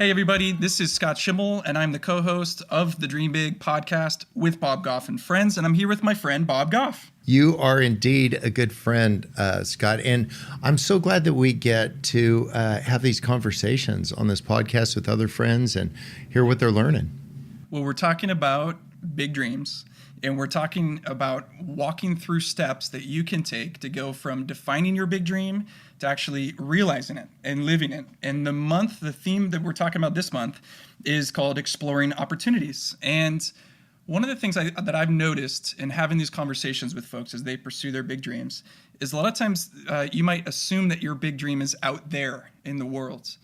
Hey everybody, this is Scott Schimmel, and I'm the co-host of the Dream Big podcast with Bob Goff and friends, and I'm here with my friend Bob Goff. You are indeed a good friend, Scott, and I'm so glad that we get to have these conversations on this podcast with other friends and hear what they're learning. Well, we're talking about big dreams, and we're talking about walking through steps that you can take to go from defining your big dream to actually realizing it and living it. And the theme that we're talking about this month is called Exploring Opportunities. And one of the things that I've noticed in having these conversations with folks as they pursue their big dreams is a lot of times you might assume that your big dream is out there in the world.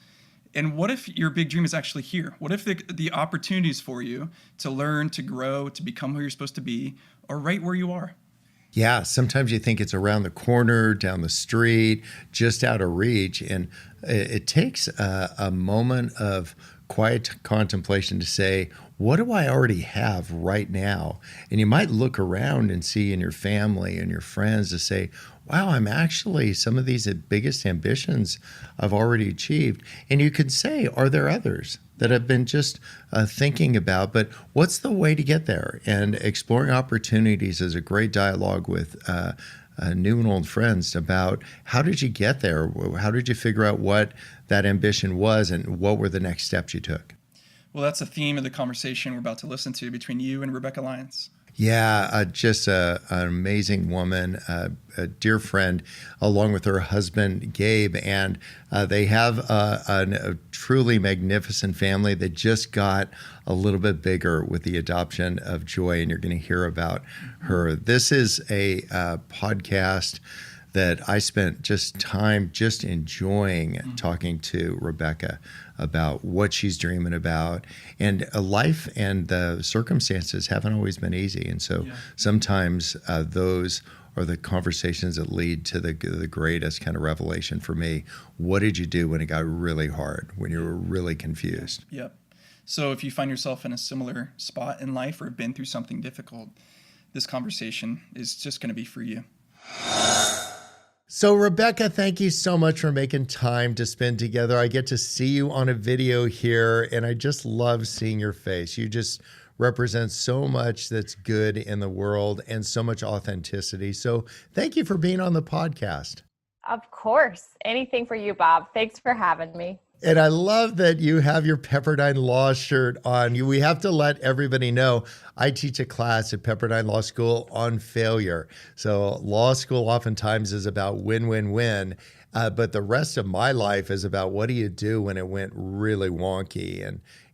And what if your big dream is actually here? What if the opportunities for you to learn, to grow, to become who you're supposed to be are right where you are? Yeah, sometimes you think it's around the corner, down the street, just out of reach. And it takes a moment of quiet contemplation to say, what do I already have right now? And you might look around and see in your family and your friends to say, wow, I'm actually, some of these biggest ambitions I've already achieved. And you could say, are there others that I've been just thinking about? But what's the way to get there? And exploring opportunities is a great dialogue with new and old friends about how did you get there? How did you figure out what that ambition was and what were the next steps you took? Well, that's the theme of the conversation we're about to listen to between you and Rebekah Lyons. Yeah, just an amazing woman, a dear friend, along with her husband, Gabe. And they have a truly magnificent family that just got a little bit bigger with the adoption of Joy, and you're going to hear about her. This is a podcast that I spent just time just enjoying talking to Rebekah about what she's dreaming about. And life and the circumstances haven't always been easy. And so sometimes those are the conversations that lead to the greatest kind of revelation for me. What did you do when it got really hard, when you were really confused? Yep. So if you find yourself in a similar spot in life or have been through something difficult, this conversation is just going to be for you. So Rebekah, thank you so much for making time to spend together. I get to see you on a video here, and I just love seeing your face. You just represent so much that's good in the world and so much authenticity. So thank you for being on the podcast. Of course. Anything for you, Bob. Thanks for having me. And I love that you have your Pepperdine Law shirt on. We have to let everybody know I teach a class at Pepperdine Law School on failure. So law school oftentimes is about win, win, win. But the rest of my life is about what do you do when it went really wonky.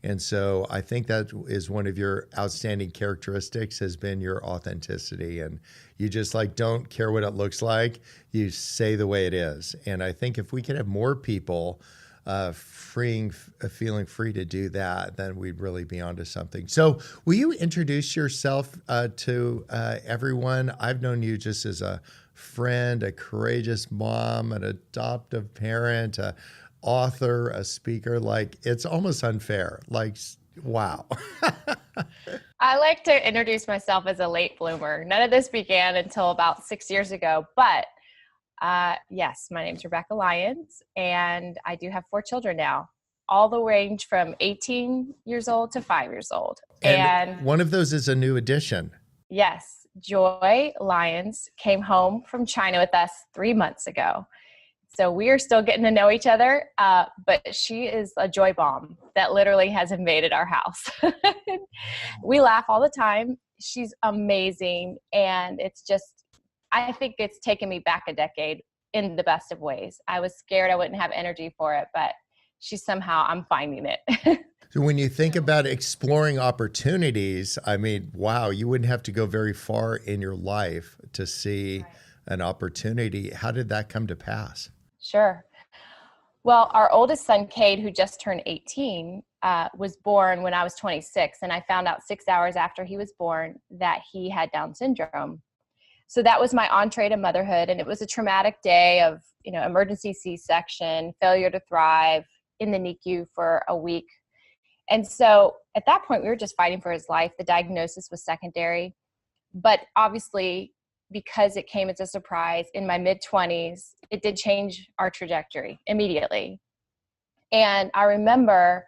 And so I think that is one of your outstanding characteristics has been your authenticity. And you just don't care what it looks like. You say the way it is. And I think if we could have more people feeling free to do that, then we'd really be onto something. So will you introduce yourself to everyone? I've known you just as a friend, a courageous mom, an adoptive parent, a author, a speaker. It's almost unfair. Wow. I like to introduce myself as a late bloomer. None of this began until about 6 years ago, but yes, my name's Rebekah Lyons, and I do have 4 children now, all the range from 18 years old to 5 years old. And one of those is a new addition. Yes, Joy Lyons came home from China with us 3 months ago. So we are still getting to know each other, but she is a joy bomb that literally has invaded our house. We laugh all the time. She's amazing, and I think it's taken me back a decade in the best of ways. I was scared I wouldn't have energy for it, but I'm finding it. So when you think about exploring opportunities, wow, you wouldn't have to go very far in your life to see an opportunity. How did that come to pass? Sure. Well, our oldest son, Cade, who just turned 18, was born when I was 26. And I found out 6 hours after he was born that he had Down syndrome. So that was my entree to motherhood. And it was a traumatic day of, emergency C-section, failure to thrive, in the NICU for a week. And so at that point, we were just fighting for his life. The diagnosis was secondary. But obviously, because it came as a surprise in my mid-20s, it did change our trajectory immediately. And I remember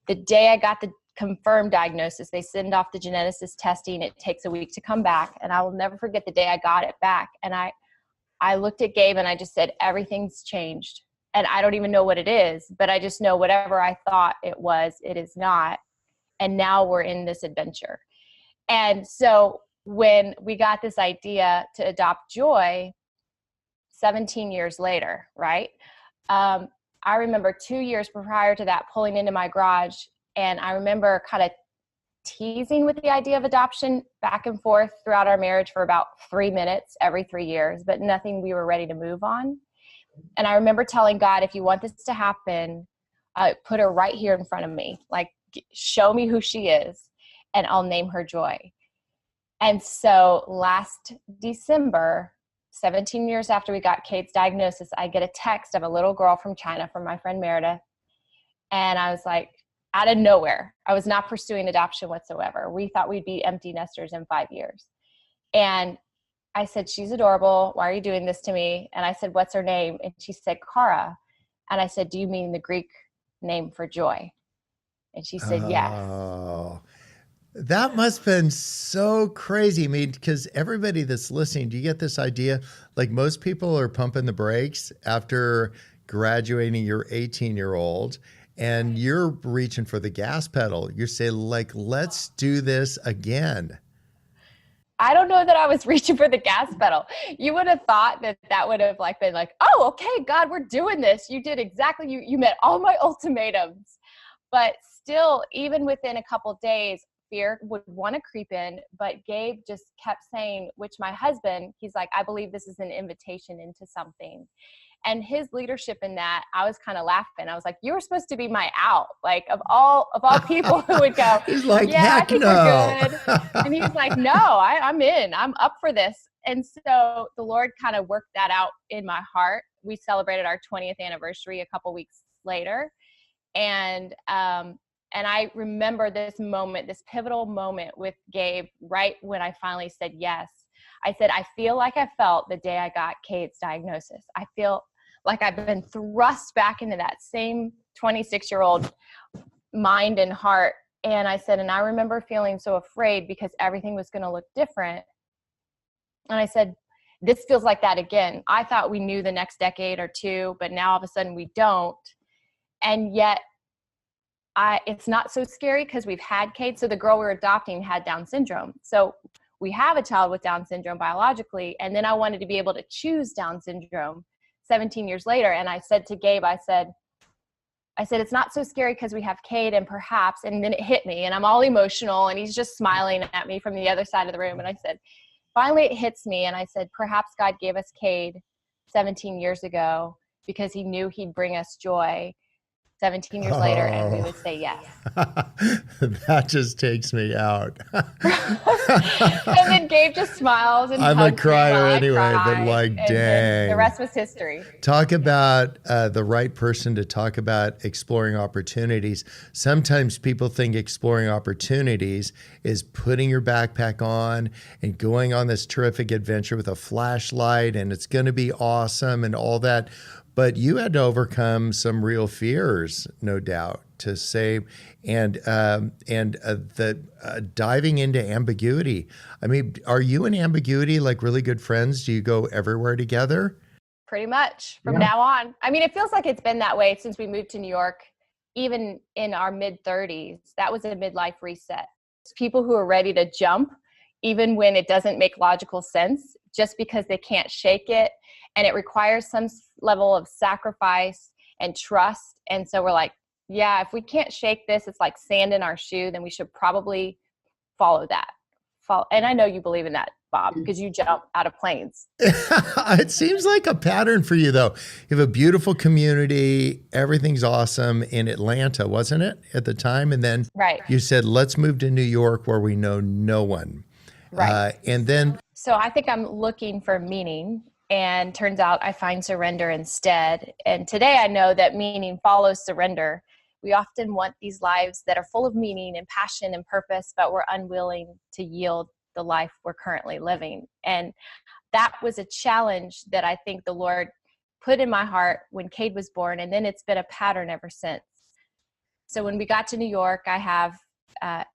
the day I got the confirmed diagnosis, they send off the geneticist testing. It takes a week to come back. And I will never forget the day I got it back. And I looked at Gabe and I just said, everything's changed. And I don't even know what it is, but I just know whatever I thought it was, it is not. And now we're in this adventure. And so when we got this idea to adopt Joy 17 years later, right? I remember 2 years prior to that pulling into my garage, and I remember kind of teasing with the idea of adoption back and forth throughout our marriage for about 3 minutes every 3 years, but nothing we were ready to move on. And I remember telling God, if you want this to happen, put her right here in front of me. Like, show me who she is, and I'll name her Joy. And so last December, 17 years after we got Kate's diagnosis, I get a text of a little girl from China from my friend Meredith. And I was like, out of nowhere, I was not pursuing adoption whatsoever. We thought we'd be empty nesters in 5 years. And I said, she's adorable. Why are you doing this to me? And I said, what's her name? And she said, Kara. And I said, do you mean the Greek name for joy? And she said, yes. Oh, that must have been so crazy. I mean, because everybody that's listening, do you get this idea? Like, most people are pumping the brakes after graduating your 18-year-old, and you're reaching for the gas pedal. You're saying, like, let's do this again. I don't know that I was reaching for the gas pedal. You would have thought that would have been like, oh, okay, God, we're doing this. You did exactly, you met all my ultimatums. But still, even within a couple days, fear would want to creep in. But Gabe just kept saying, which my husband, he's like, I believe this is an invitation into something. And his leadership in that, I was kind of laughing. I was like, you were supposed to be my out, like of all people who would go, he's like, yeah, heck I think no. we're good. And he's like, no, I'm in, I'm up for this. And so the Lord kind of worked that out in my heart. We celebrated our 20th anniversary a couple weeks later. And I remember this moment, this pivotal moment with Gabe, right when I finally said yes. I said, I feel like I felt the day I got Kate's diagnosis. I feel like I've been thrust back into that same 26-year-old mind and heart. And I said, and I remember feeling so afraid because everything was going to look different. And I said, this feels like that again. I thought we knew the next decade or two, but now all of a sudden we don't. And yet it's not so scary because we've had Kate. So the girl we're adopting had Down syndrome. So we have a child with Down syndrome biologically. And then I wanted to be able to choose Down syndrome 17 years later. And I said to Gabe, I said, it's not so scary because we have Kate and perhaps, and then it hit me and I'm all emotional and he's just smiling at me from the other side of the room. And I said, finally it hits me. And I said, perhaps God gave us Kate 17 years ago because he knew he'd bring us joy 17 years later, and we would say yes. That just takes me out. And then Gabe just smiles and I'm a crier anyway, but like, dang. The rest was history. Talk about the right person to talk about exploring opportunities. Sometimes people think exploring opportunities is putting your backpack on and going on this terrific adventure with a flashlight, and it's going to be awesome and all that. But you had to overcome some real fears, no doubt, to say, and diving into ambiguity. I mean, are you and ambiguity like really good friends? Do you go everywhere together? Pretty much from now on. I mean, it feels like it's been that way since we moved to New York, even in our mid-30s. That was a midlife reset. It's people who are ready to jump, even when it doesn't make logical sense, just because they can't shake it. And it requires some level of sacrifice and trust. And so we're like, yeah, if we can't shake this, it's like sand in our shoe, then we should probably follow that. And I know you believe in that, Bob, because you jump out of planes. It seems like a pattern for you, though. You have a beautiful community. Everything's awesome in Atlanta, wasn't it, at the time? And then you said, let's move to New York where we know no one. Right. And then. So I think I'm looking for meaning. And turns out I find surrender instead. And today I know that meaning follows surrender. We often want these lives that are full of meaning and passion and purpose, but we're unwilling to yield the life we're currently living. And that was a challenge that I think the Lord put in my heart when Cade was born, and then it's been a pattern ever since. So when we got to New York, I have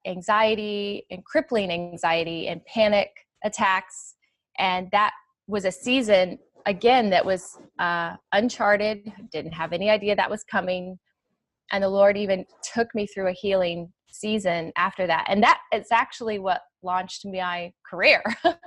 anxiety and crippling anxiety and panic attacks. And that was a season, again, that was uncharted. Didn't have any idea that was coming. And the Lord even took me through a healing season after that. And that is actually what launched my career.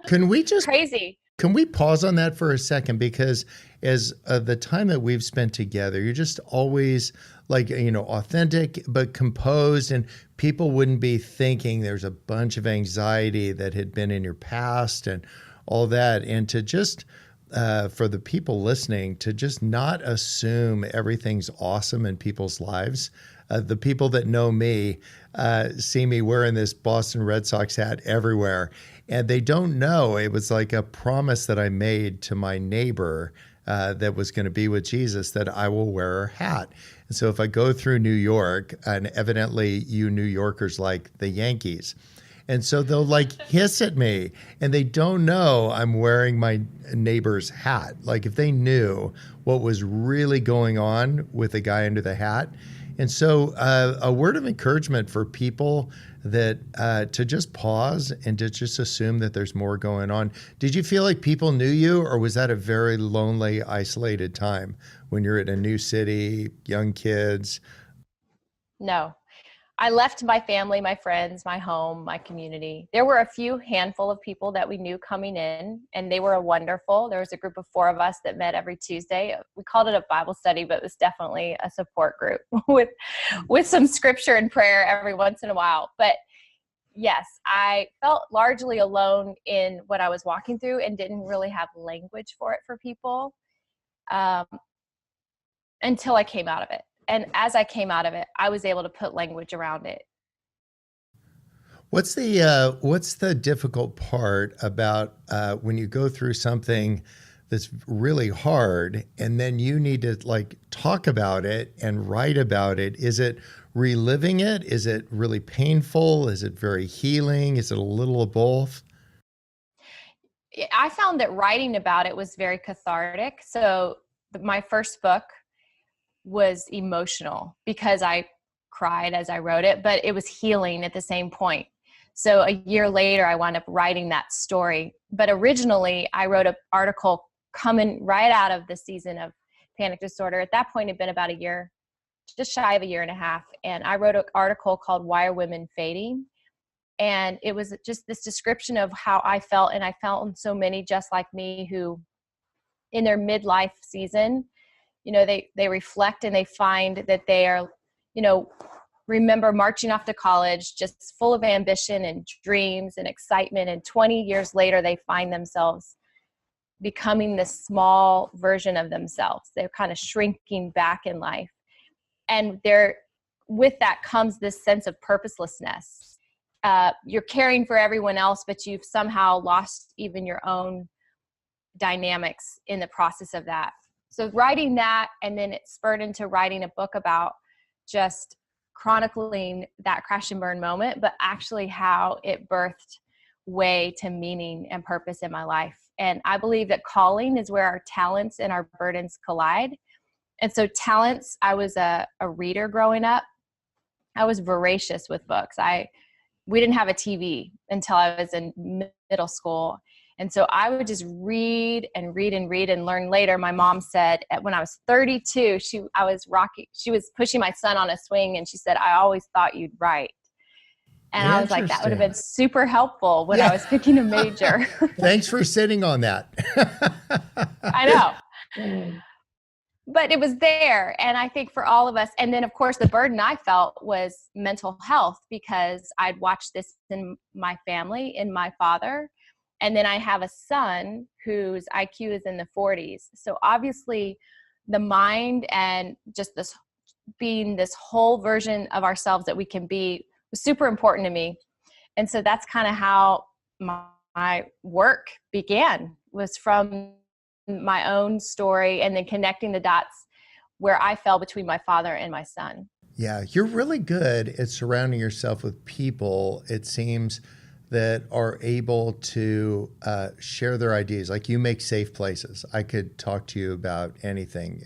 Can we just Crazy. Can we pause on that for a second? Because as the time that we've spent together, you're just always like, authentic, but composed, and people wouldn't be thinking there's a bunch of anxiety that had been in your past and all that. And to just, for the people listening, to just not assume everything's awesome in people's lives. The people that know me see me wearing this Boston Red Sox hat everywhere. And they don't know it was like a promise that I made to my neighbor that was going to be with Jesus, that I will wear a hat. And so if I go through New York, and evidently you New Yorkers like the Yankees, and so they'll like hiss at me, and they don't know I'm wearing my neighbor's hat. Like if they knew what was really going on with the guy under the hat. And so a word of encouragement for people that to just pause and to just assume that there's more going on. Did you feel like people knew you, or was that a very lonely, isolated time when you're in a new city, young kids? No. I left my family, my friends, my home, my community. There were a few handful of people that we knew coming in, and they were wonderful. There was a group of 4 of us that met every Tuesday. We called it a Bible study, but it was definitely a support group with some scripture and prayer every once in a while. But yes, I felt largely alone in what I was walking through and didn't really have language for it for people until I came out of it. And as I came out of it, I was able to put language around it. What's the difficult part about when you go through something that's really hard and then you need to like talk about it and write about it? Is it reliving it? Is it really painful? Is it very healing? Is it a little of both? I found that writing about it was very cathartic. So my first book was emotional because I cried as I wrote it, but it was healing at the same point. So a year later, I wound up writing that story. But originally, I wrote an article coming right out of the season of panic disorder. At that point, it had been about a year, just shy of a year and a half. And I wrote an article called Why Are Women Fading? And it was just this description of how I felt. And I felt so many just like me who in their midlife season, they reflect and they find that they are, remember marching off to college, just full of ambition and dreams and excitement. And 20 years later, they find themselves becoming this small version of themselves. They're kind of shrinking back in life. And with that comes this sense of purposelessness. You're caring for everyone else, but you've somehow lost even your own dynamics in the process of that. So writing that, and then it spurred into writing a book about just chronicling that crash and burn moment, but actually how it birthed way to meaning and purpose in my life. And I believe that calling is where our talents and our burdens collide. And so talents, I was a reader growing up. I was voracious with books. We didn't have a TV until I was in middle school. And so I would just read and read and read and learn later. My mom said when I was 32, she was pushing my son on a swing, and she said, I always thought you'd write. And I was like, that would have been super helpful when I was picking a major. Thanks for sitting on that. I know. But it was there. And I think for all of us, and then of course the burden I felt was mental health, because I'd watched this in my family, in my father. And then I have a son whose IQ is in the 40s. So obviously the mind and just this being this whole version of ourselves that we can be was super important to me. And so that's kind of how my work began, was from my own story and then connecting the dots where I fell between my father and my son. Yeah, you're really good at surrounding yourself with people, it seems, that are able to share their ideas. Like you make safe places. I could talk to you about anything.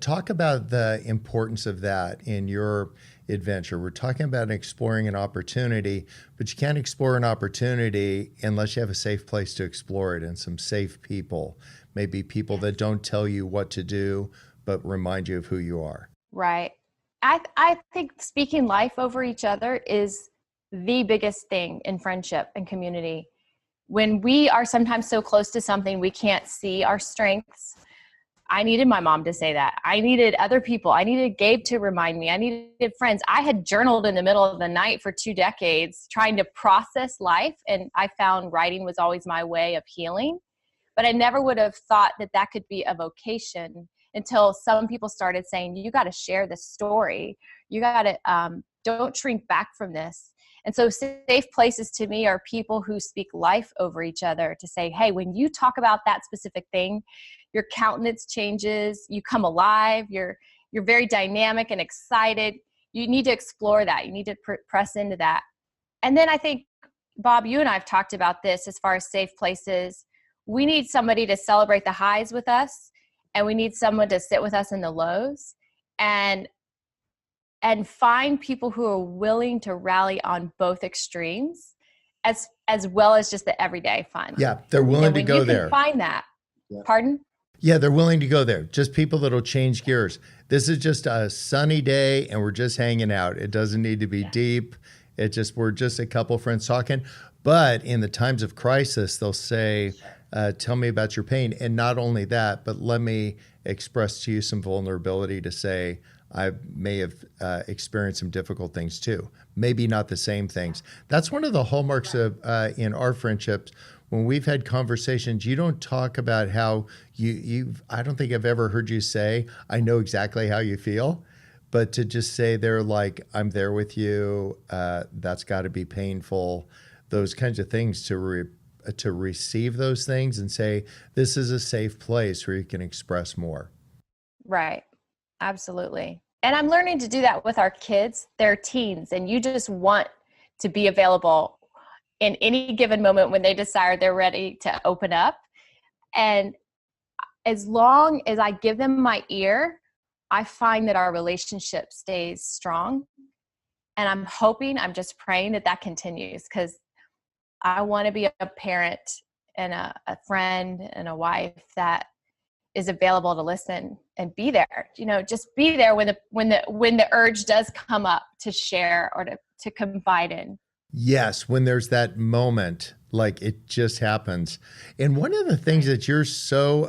Talk about the importance of that in your adventure. We're talking about exploring an opportunity, but you can't explore an opportunity unless you have a safe place to explore it and some safe people, maybe people that don't tell you what to do, but remind you of who you are. Right. I think speaking life over each other is the biggest thing in friendship and community. When we are sometimes so close to something, we can't see our strengths. I needed my mom to say that. I needed other people. I needed Gabe to remind me. I needed friends. I had journaled in the middle of the night for 2 decades trying to process life, and I found writing was always my way of healing. But I never would have thought that that could be a vocation until some people started saying, you got to share this story. You got to, don't shrink back from this. And so safe places to me are people who speak life over each other to say, hey, when you talk about that specific thing, your countenance changes, you come alive, you're very dynamic and excited. You need to explore that. You need to press into that. And then I think, Bob, you and I have talked about this as far as safe places. We need somebody to celebrate the highs with us, and we need someone to sit with us in the lows, and find people who are willing to rally on both extremes as well as just the everyday fun. Yeah, they're willing to go there. Find that. Yeah. Pardon? Yeah, they're willing to go there. Just people that'll change gears. This is just a sunny day and we're just hanging out. It doesn't need to be deep. We're just a couple friends talking. But in the times of crisis, they'll say, tell me about your pain. And not only that, but let me express to you some vulnerability to say, I may have experienced some difficult things too. Maybe not the same things. That's one of the hallmarks of in our friendships. When we've had conversations, you don't talk about how I don't think I've ever heard you say, I know exactly how you feel. But to just say they're like, I'm there with you. That's got to be painful. Those kinds of things to receive those things and say, this is a safe place where you can express more. Right. Absolutely. And I'm learning to do that with our kids. They're teens, and you just want to be available in any given moment when they decide they're ready to open up. And as long as I give them my ear, I find that our relationship stays strong. And I'm just praying that continues, because I want to be a parent and a friend and a wife that is available to listen and be there. Just be there when the urge does come up to share or to confide in. Yes, when there's that moment, like it just happens. And one of the things that you're so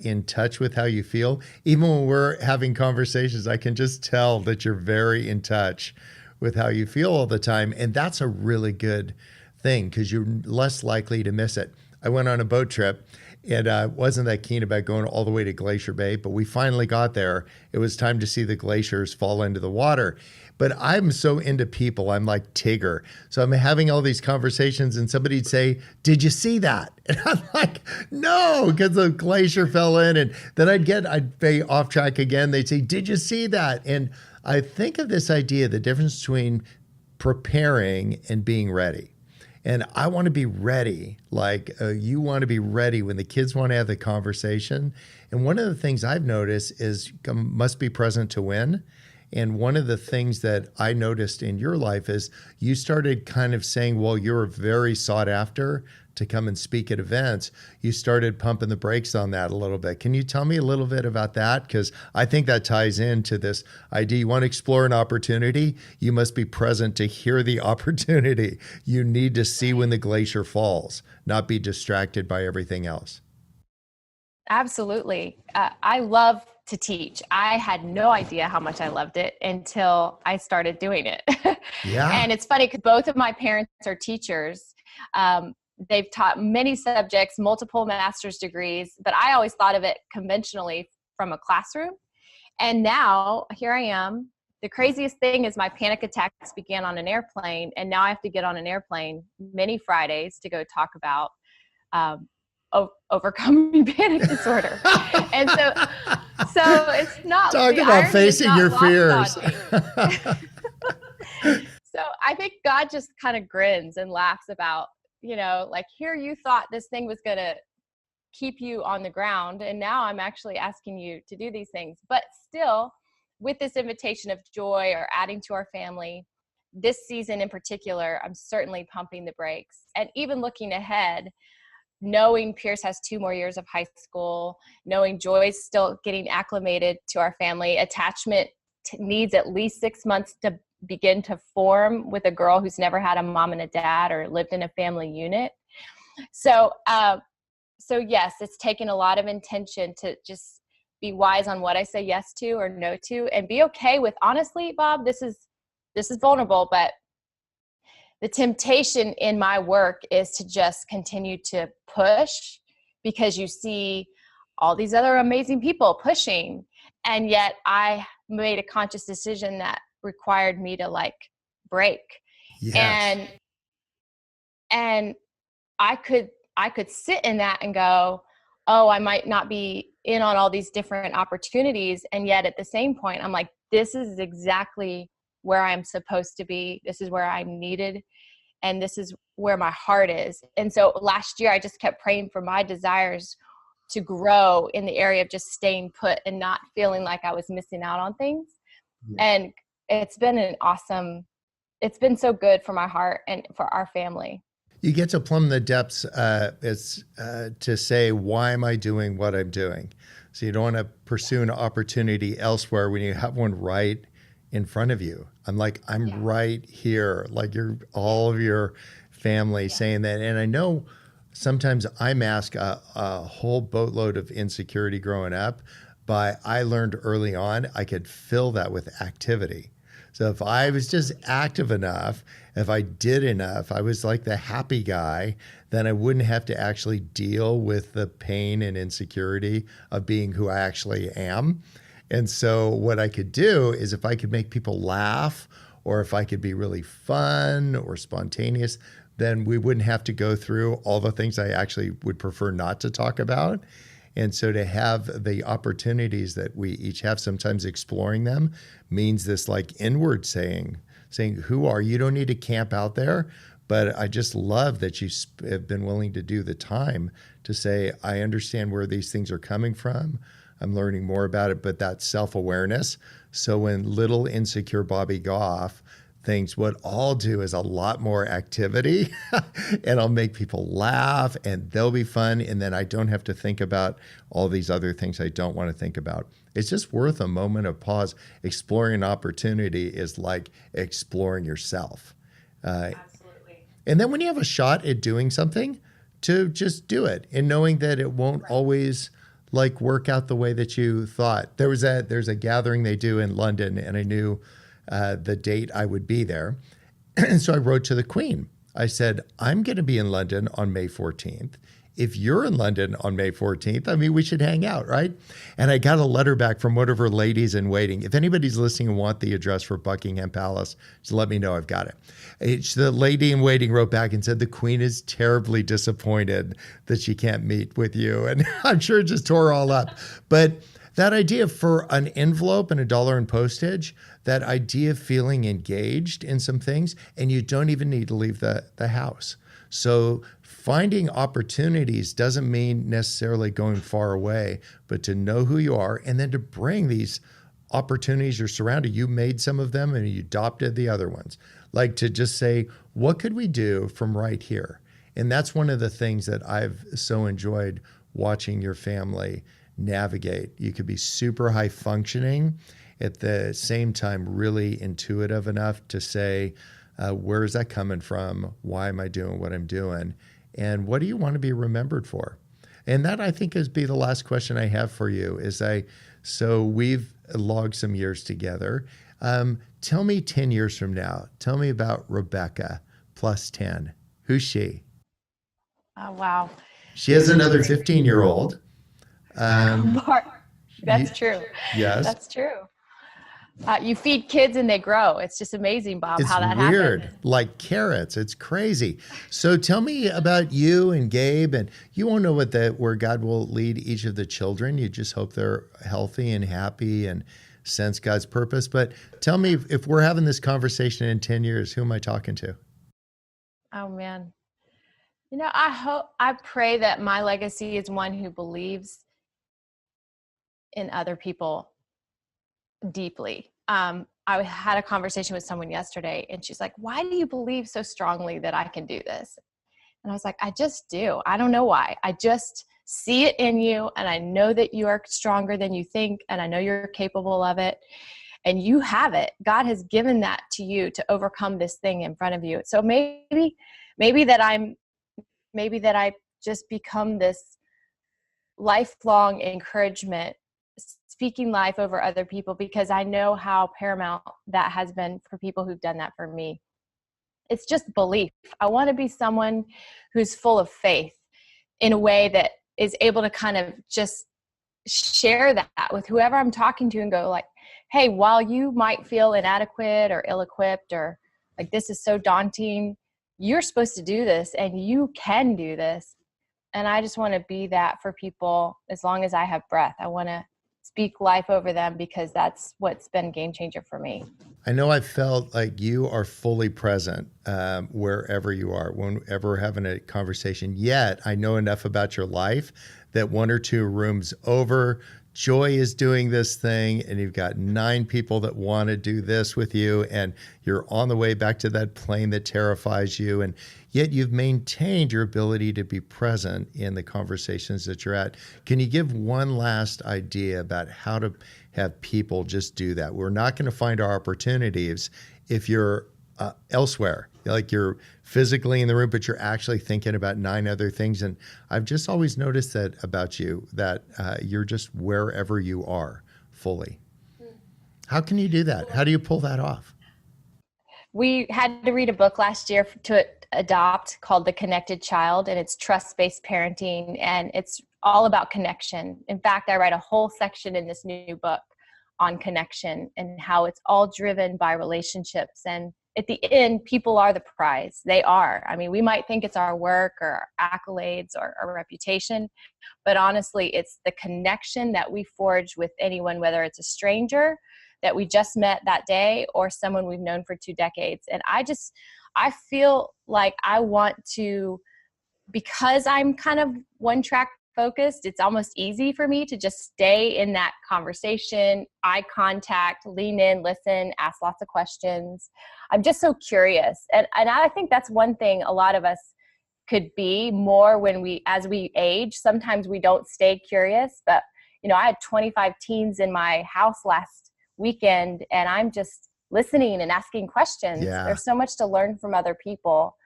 in touch with how you feel, even when we're having conversations, I can just tell that you're very in touch with how you feel all the time. And that's a really good thing, because you're less likely to miss it. I went on a boat trip, and I wasn't that keen about going all the way to Glacier Bay, but we finally got there. It was time to see the glaciers fall into the water. But I'm so into people. I'm like Tigger. So I'm having all these conversations, and somebody'd say, did you see that? And I'm like, no, because the glacier fell in. And then I'd be off track again. They'd say, did you see that? And I think of this idea, the difference between preparing and being ready. And I want to be ready, like you want to be ready when the kids want to have the conversation. And one of the things I've noticed is must be present to win. And one of the things that I noticed in your life is you started kind of saying, well, you're very sought after to come and speak at events. You started pumping the brakes on that a little bit. Can you tell me a little bit about that? Because I think that ties into this idea. You want to explore an opportunity, you must be present to hear the opportunity. You need to see when the glacier falls, not be distracted by everything else. Absolutely. I love to teach. I had no idea how much I loved it until I started doing it. Yeah. And it's funny because both of my parents are teachers. They've taught many subjects, multiple master's degrees, but I always thought of it conventionally from a classroom. And now here I am. The craziest thing is my panic attacks began on an airplane, and now I have to get on an airplane many Fridays to go talk about overcoming panic disorder. And so it's not talk about facing your fears. So I think God just kind of grins and laughs about, like, here you thought this thing was going to keep you on the ground, and now I'm actually asking you to do these things. But still, with this invitation of joy or adding to our family, this season in particular, I'm certainly pumping the brakes. And even looking ahead, knowing Pierce has 2 more years of high school, knowing Joy's still getting acclimated to our family, attachment needs at least 6 months to begin to form with a girl who's never had a mom and a dad or lived in a family unit. So yes, it's taken a lot of intention to just be wise on what I say yes to or no to, and be okay with, honestly, Bob, this is vulnerable, but the temptation in my work is to just continue to push because you see all these other amazing people pushing. And yet I made a conscious decision that required me to break. Yes. And I could sit in that and go, oh, I might not be in on all these different opportunities. And yet at the same point, I'm like, this is exactly where I'm supposed to be. This is where I'm needed. And this is where my heart is. And so last year, I just kept praying for my desires to grow in the area of just staying put and not feeling like I was missing out on things. Yeah. And it's been so good for my heart and for our family. You get to plumb the depths to say, why am I doing what I'm doing? So you don't want to pursue an opportunity elsewhere when you have one right in front of you. I'm right here, like all of your family saying that. And I know sometimes I mask a whole boatload of insecurity growing up, but I learned early on I could fill that with activity. So if I was just active enough, if I did enough, I was like the happy guy, then I wouldn't have to actually deal with the pain and insecurity of being who I actually am. And so what I could do is if I could make people laugh, or if I could be really fun or spontaneous, then we wouldn't have to go through all the things I actually would prefer not to talk about. And so to have the opportunities that we each have, sometimes exploring them means this inward saying, who are you? You don't need to camp out there. But I just love that you have been willing to do the time to say, I understand where these things are coming from. I'm learning more about it, but that self-awareness. So when little insecure Bobby Goff thinks what I'll do is a lot more activity and I'll make people laugh and they'll be fun. And then I don't have to think about all these other things I don't want to think about. It's just worth a moment of pause. Exploring an opportunity is like exploring yourself. Absolutely. And then when you have a shot at doing something, to just do it and knowing that it won't always work out the way that you thought. There's a gathering they do in London, and I knew the date I would be there. And so I wrote to the Queen. I said, I'm going to be in London on May 14th. If you're in London on May 14th, we should hang out, right? And I got a letter back from one of her ladies in waiting. If anybody's listening and want the address for Buckingham Palace, just let me know. I've got it. The lady in waiting wrote back and said, the Queen is terribly disappointed that she can't meet with you. And I'm sure it just tore all up. But that idea for an envelope and $1 in postage, that idea of feeling engaged in some things, and you don't even need to leave the house. So finding opportunities doesn't mean necessarily going far away, but to know who you are and then to bring these opportunities you're surrounded. You made some of them and you adopted the other ones. To just say, what could we do from right here? And that's one of the things that I've so enjoyed watching your family navigate. You could be super high functioning, at the same time really intuitive enough to say, where is that coming from? Why am I doing what I'm doing? And what do you want to be remembered for? And that, I think, is be the last question I have for you. So we've logged some years together. Tell me 10 years from now. Tell me about Rebekah plus 10. Who's she? Oh, wow. She has another 15-year-old. That's true. Yes. That's true. You feed kids and they grow. It's just amazing, Bob, how that happens. It's weird, like carrots. It's crazy. So tell me about you and Gabe, and you won't know where God will lead each of the children. You just hope they're healthy and happy and sense God's purpose. But tell me, if we're having this conversation in 10 years, who am I talking to? Oh man. I pray that my legacy is one who believes in other people deeply. I had a conversation with someone yesterday and she's like, why do you believe so strongly that I can do this? And I was like, I just do. I don't know why. I just see it in you. And I know that you are stronger than you think. And I know you're capable of it. And you have it. God has given that to you to overcome this thing in front of you. So maybe that I just become this lifelong encouragement, speaking life over other people, because I know how paramount that has been for people who've done that for me. It's just belief. I want to be someone who's full of faith in a way that is able to kind of just share that with whoever I'm talking to and go like, hey, while you might feel inadequate or ill-equipped or like this is so daunting, you're supposed to do this and you can do this. And I just want to be that for people as long as I have breath. I want to speak life over them because that's what's been a game changer for me. I know I felt like you are fully present wherever you are, whenever we're having a conversation. Yet I know enough about your life that 1 or 2 rooms over, Joy is doing this thing, and you've got 9 people that want to do this with you, and you're on the way back to that plane that terrifies you, and yet you've maintained your ability to be present in the conversations that you're at. Can you give one last idea about how to have people just do that? We're not going to find our opportunities if you're elsewhere, like you're physically in the room, but you're actually thinking about 9 other things. And I've just always noticed that about you, that you're just wherever you are fully. How can you do that? How do you pull that off? We had to read a book last year to adopt called The Connected Child, and it's trust-based parenting, and it's all about connection. In fact, I write a whole section in this new book on connection and how it's all driven by relationships. And at the end, people are the prize. They are. I mean, we might think it's our work or our accolades or our reputation, but honestly, it's the connection that we forge with anyone, whether it's a stranger that we just met that day or someone we've known for 2 decades. And I feel like I want to, because I'm kind of one track focused, it's almost easy for me to just stay in that conversation, eye contact, lean in, listen, ask lots of questions. I'm just so curious. And I think that's one thing a lot of us could be more as we age. Sometimes we don't stay curious, but I had 25 teens in my house last weekend and I'm just listening and asking questions. Yeah. There's so much to learn from other people.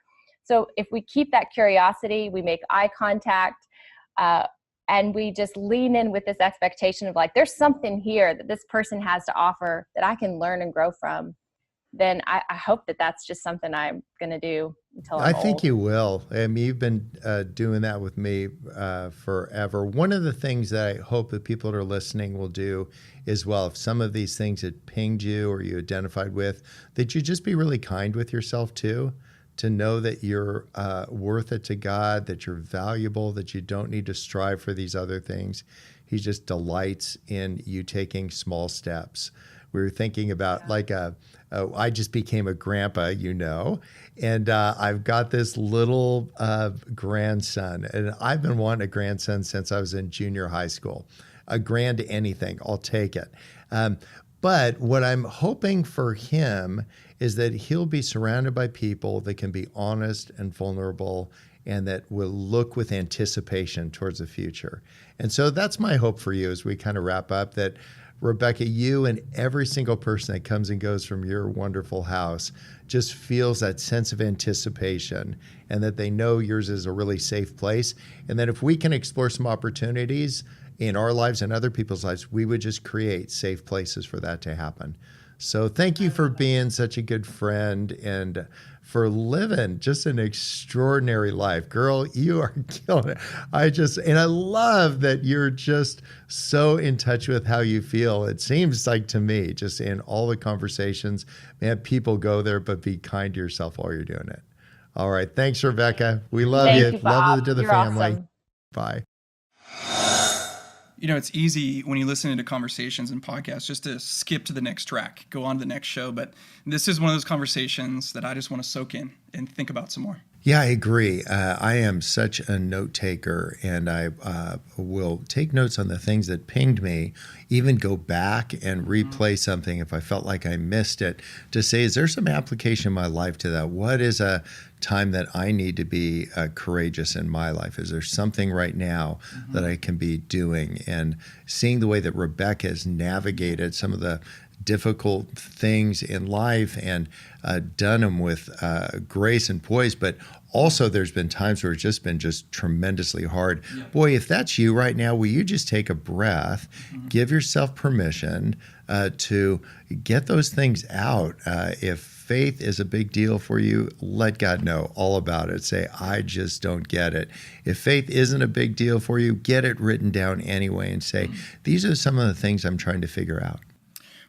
So if we keep that curiosity, we make eye contact, and we just lean in with this expectation of like, there's something here that this person has to offer that I can learn and grow from, then I hope that that's just something I'm going to do until I'm I think old. you will. I mean, you've been doing that with me forever. One of the things that I hope that people that are listening will do is, well, if some of these things had pinged you or you identified with, that you just be really kind with yourself too, to know that you're worth it to God, that you're valuable, that you don't need to strive for these other things. He just delights in you taking small steps. We were thinking about I just became a grandpa, and I've got this little grandson, and I've been wanting a grandson since I was in junior high school. A grand anything, I'll take it. But what I'm hoping for him is that he'll be surrounded by people that can be honest and vulnerable and that will look with anticipation towards the future. And so that's my hope for you as we kind of wrap up, that Rebekah, you and every single person that comes and goes from your wonderful house just feels that sense of anticipation and that they know yours is a really safe place. And that if we can explore some opportunities in our lives and other people's lives, we would just create safe places for that to happen. So thank you for being such a good friend and for living just an extraordinary life. Girl, you are killing it. I love that you're just so in touch with how you feel. It seems like to me, just in all the conversations, man, people go there, but be kind to yourself while you're doing it. All right. Thanks, Rebekah. We love you. Thank you, Bob. Love you to the You're family. awesome. Bye. You know, it's easy when you listen to conversations and podcasts just to skip to the next track, go on to the next show. But this is one of those conversations that I just want to soak in and think about some more. Yeah, I agree. I am such a note taker, and I will take notes on the things that pinged me, even go back and replay something if I felt like I missed it, to say, is there some application in my life to that? What is a time that I need to be courageous in my life? Is there something right now that I can be doing? And seeing the way that Rebekah has navigated some of the difficult things in life and done them with grace and poise, but also there's been times where it's just been tremendously hard. Yeah. Boy, if that's you right now, will you just take a breath, give yourself permission to get those things out? If faith is a big deal for you, let God know all about it. Say, I just don't get it. If faith isn't a big deal for you, get it written down anyway and say, these are some of the things I'm trying to figure out.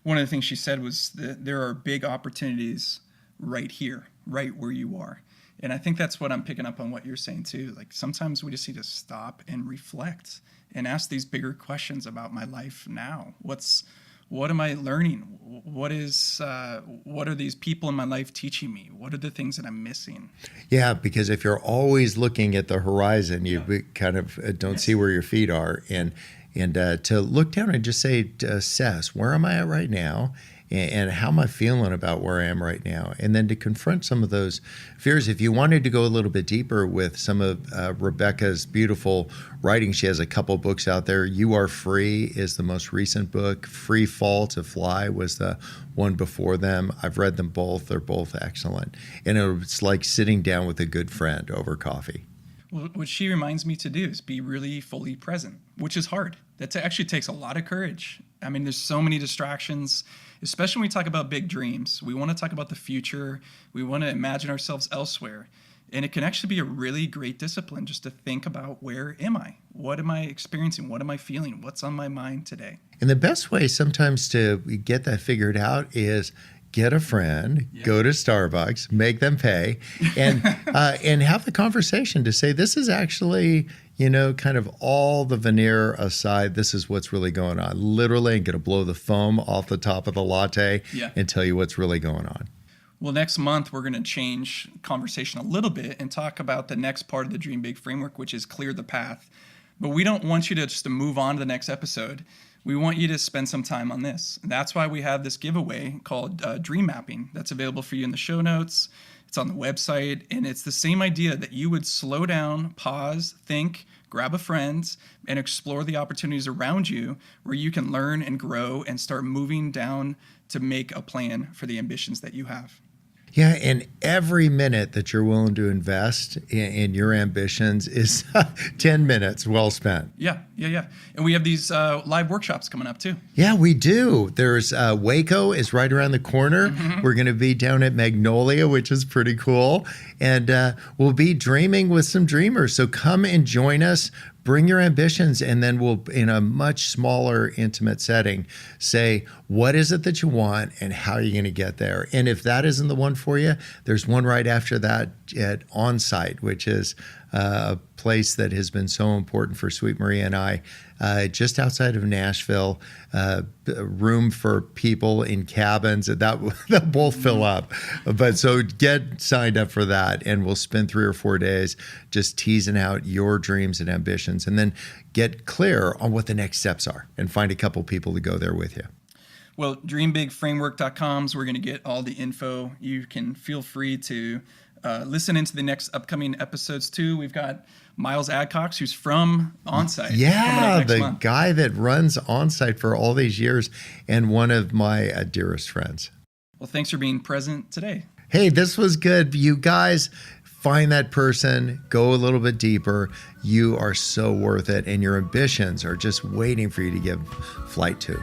One of the things she said was that there are big opportunities right here, right where you are. And I think that's what I'm picking up on what you're saying too. Like sometimes we just need to stop and reflect and ask these bigger questions about my life now. What am I learning? What are these people in my life teaching me? What are the things that I'm missing? Yeah, because if you're always looking at the horizon, you kind of don't see where your feet are. And to look down and just say, to assess, where am I at right now? And how am I feeling about where I am right now? And then to confront some of those fears. If you wanted to go a little bit deeper with some of Rebekah's beautiful writing, she has a couple books out there. You Are Free is the most recent book. Freefall, To Fly was the one before them. I've read them both. They're both excellent. And it's like sitting down with a good friend over coffee. Well, what she reminds me to do is be really fully present, which is hard. That actually takes a lot of courage. I mean, there's so many distractions, especially when we talk about big dreams. We want to talk about the future. We want to imagine ourselves elsewhere. And it can actually be a really great discipline just to think about, where am I? What am I experiencing? What am I feeling? What's on my mind today? And the best way sometimes to get that figured out is get a friend, go to Starbucks, make them pay, and have the conversation to say, this is actually, kind of all the veneer aside, this is what's really going on. Literally, I'm going to blow the foam off the top of the latte and tell you what's really going on. Well, next month, we're going to change conversation a little bit and talk about the next part of the Dream Big framework, which is clear the path. But we don't want you to just move on to the next episode. We want you to spend some time on this. That's why we have this giveaway called Dream Mapping that's available for you in the show notes. It's on the website, and it's the same idea that you would slow down, pause, think, grab a friend, and explore the opportunities around you where you can learn and grow and start moving down to make a plan for the ambitions that you have. Yeah, and every minute that you're willing to invest in your ambitions is 10 minutes well spent. Yeah. And we have these live workshops coming up too. Yeah, we do. There's Waco is right around the corner. We're going to be down at Magnolia, which is pretty cool. And we'll be dreaming with some dreamers. So come and join us. Bring your ambitions, and then we'll, in a much smaller, intimate setting, say, what is it that you want and how are you going to get there? And if that isn't the one for you, there's one right after that at On-Site, which is a place that has been so important for Sweet Maria and I, just outside of Nashville, room for people in cabins. They'll both fill up. But so get signed up for that, and we'll spend 3 or 4 days just teasing out your dreams and ambitions, and then get clear on what the next steps are and find a couple people to go there with you. Well, dreambigframework.com is where we're going to get all the info. You can feel free to listen into the next upcoming episodes too. We've got Miles Adcox, who's from On-Site. Yeah, the guy that runs On-Site for all these years, and one of my dearest friends. Well, thanks for being present today. Hey, this was good. You guys, find that person, go a little bit deeper. You are so worth it, and your ambitions are just waiting for you to give flight to.